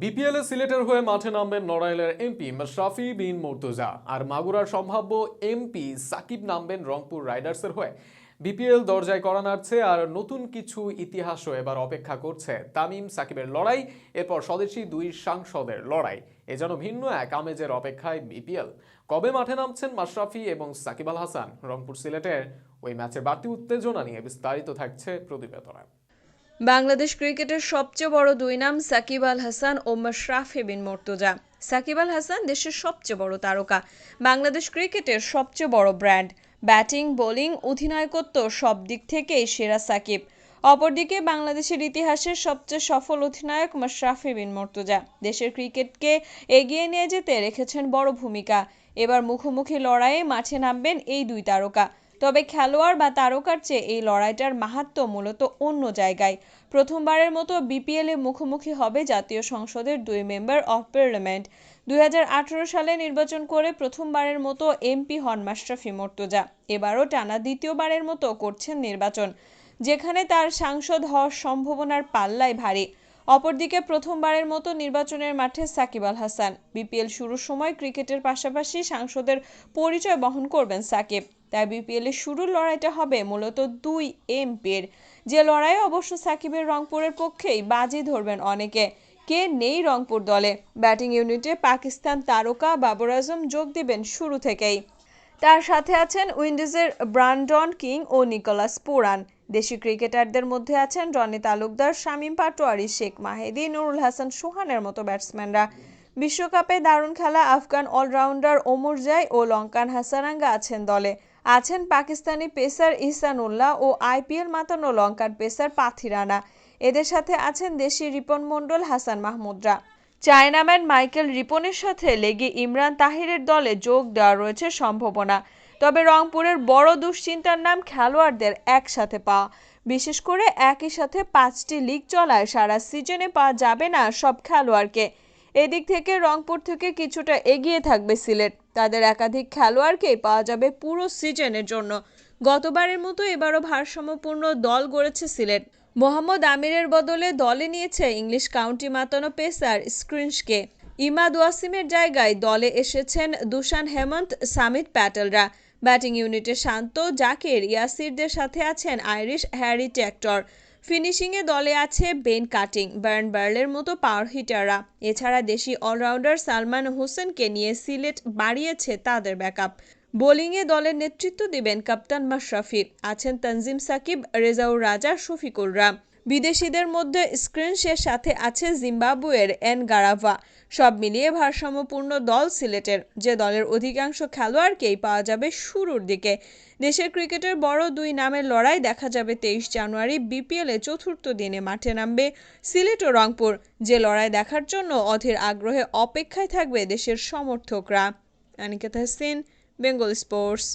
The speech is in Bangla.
বিপিএলে সিলেটের হয়ে মাঠে নামবেন নড়াইলের এমপি মাশরাফি বিন মুর্তজা, আর মাগুরার সম্ভাব্য এমপি সাকিব নামবেন রংপুর রাইডার্সের হয়ে। বিপিএল দরজায় কড়া নাড়ছে, আর নতুন কিছু ইতিহাসও এবার অপেক্ষা করছে। তামিম সাকিবের লড়াই, এরপর স্বদেশী দুই সাংসদের লড়াই, এ যেন ভিন্ন এক আমেজের অপেক্ষায় বিপিএল। কবে মাঠে নামছেন মাশরাফি এবং সাকিব আল হাসান, রংপুর সিলেটের ওই ম্যাচের বাড়তি উত্তেজনা নিয়ে বিস্তারিত থাকছে প্রতিবেদনে। বাংলাদেশ ক্রিকেটের সবচেয়ে বড় দুই নাম সাকিব আল হাসান ও মাশরাফি বিন মুর্তজা। সাকিব আল হাসান দেশের সবচেয়ে বড় তারকা, বাংলাদেশ ক্রিকেটের সবচেয়ে বড় ব্র্যান্ড। ব্যাটিং, বোলিং, অধিনায়কত্ব সব দিক থেকেই সেরা সাকিব। অপরদিকে বাংলাদেশের ইতিহাসের সবচেয়ে সফল অধিনায়ক মাশরাফি বিন মুর্তজা দেশের ক্রিকেটকে এগিয়ে নিয়ে যেতে রেখেছেন বড় ভূমিকা। এবার মুখোমুখি লড়াইয়ে মাঠে নামবেন এই দুই তারকা। তবে খেলোয়াড় বা তারকার চেয়ে এই লড়াইটার মাহাত্ম্য মূলত অন্য জায়গায়। প্রথমবারের মতো বিপিএলে মুখোমুখি হবে জাতীয় সংসদের দুই মেম্বার অফ পার্লামেন্ট। 2018 সালে নির্বাচন করে প্রথমবারের মতো এমপি হন মাশরাফি মুর্তজা। এবারও টানা দ্বিতীয়বারের মতো করছেন নির্বাচন, যেখানে তার সাংসদ হওয়ার সম্ভাবনার পাল্লাই ভারী। অপরদিকে প্রথমবারের মতো নির্বাচনের মাঠে সাকিব আল হাসান। বিপিএল শুরুর সময় ক্রিকেটের পাশাপাশি সাংসদের পরিচয় বহন করবেন সাকিব। তাই বিপিএলের শুরুর লড়াইটা হবে মূলত দুই এমপির, যে লড়াই অবশ্য সাকিবের রংপুরের পক্ষেই বাজি ধরবেন অনেকে। কে নেই রংপুর দলে? ব্যাটিং ইউনিটে পাকিস্তান তারকা বাবর আজম যোগ দিবেন শুরু থেকেই। তার সাথে আছেন উইন্ডিজের ব্রান্ডন কিং ও নিকোলাস পুরান। দেশি ক্রিকেটারদের মধ্যে আছেন রনি তালুকদার, শামীম পাটোয়ারি, শেখ মাহেদী, নুরুল হাসান সোহানের মতো ব্যাটসম্যানরা। বিশ্বকাপে দারুণ খেলা আফগান অলরাউন্ডার ওমর জাই ও লঙ্কান হাসারাঙ্গা আছেন দলে। আছেন পাকিস্তানি পেসার ইহসানুল্লাহ ও আইপিএল মাতানো লঙ্কান পেসার পাথি রানা। এদের সাথে আছেন দেশি রিপন মণ্ডল, হাসান মাহমুদরা। চায়নাম্যান মাইকেল রিপনের সাথে লেগে ইমরান তাহিরের দলে যোগ দেওয়ার রয়েছে সম্ভাবনা। তবে রংপুরের বড় দুশ্চিন্তার নাম খেলোয়াড়দের একসাথে পাওয়া, বিশেষ করে একই সাথে 5টি লিগ চলায় সারা সিজনে পাওয়া যাবে না সব খেলোয়াড়কে। এদিক থেকে রংপুর থেকে কিছুটা এগিয়ে থাকবে সিলেট। তাদের একাধিক খেলোয়াড়কেই পাওয়া যাবে পুরো সিজনের জন্য। গতবারের মতো এবারও ভারসাম্যপূর্ণ দল গড়েছে সিলেট। মোহাম্মদ আমিরের বদলে দলে নিয়েছে ইংলিশ কাউন্টি মাতানো পেসার স্ক্রিনশকে। ইমাদ ওয়াসিমের জায়গায় দলে এসেছেন দুশান হেমন্ত, সামিত প্যাটেলরা। ব্যাটিং ইউনিটে শান্ত, জাকির, ইয়াসিরদের সাথে আছেন আইরিশ হ্যারি টেক্টর। ফিনিশিংয়ে দলে আছে বেন কাটিং, বার্ন বার্লের মতো পাওয়ার হিটাররা। এছাড়া দেশি অলরাউন্ডার সালমান হোসেনকে নিয়ে সিলেট বাড়িয়েছে তাদের ব্যাকআপ। বোলিংয়ে দলের নেতৃত্ব দিবেন কাপ্তান মাশরাফি। আছেন তানজিম সাকিব, রেজাউর রাজা, শফিকুররা। বিদেশিদের মধ্যে স্ক্রিনশের সাথে আছে জিম্বাবুয়ের এন গারাভা। সব মিলিয়ে ভারসাম্যপূর্ণ দল সিলেটের, যে দলের অধিকাংশ খেলোয়াড়কেই পাওয়া যাবে শুরুর দিকে। দেশের ক্রিকেটের বড় দুই নামের লড়াই দেখা যাবে 23 জানুয়ারি বিপিএলে চতুর্থ দিনে মাঠে নামবে সিলেট ও রংপুর, যে লড়াই দেখার জন্য অধীর আগ্রহে অপেক্ষায় থাকবে দেশের সমর্থকরা। আনিকা তাহসিন, বেঙ্গল স্পোর্টস।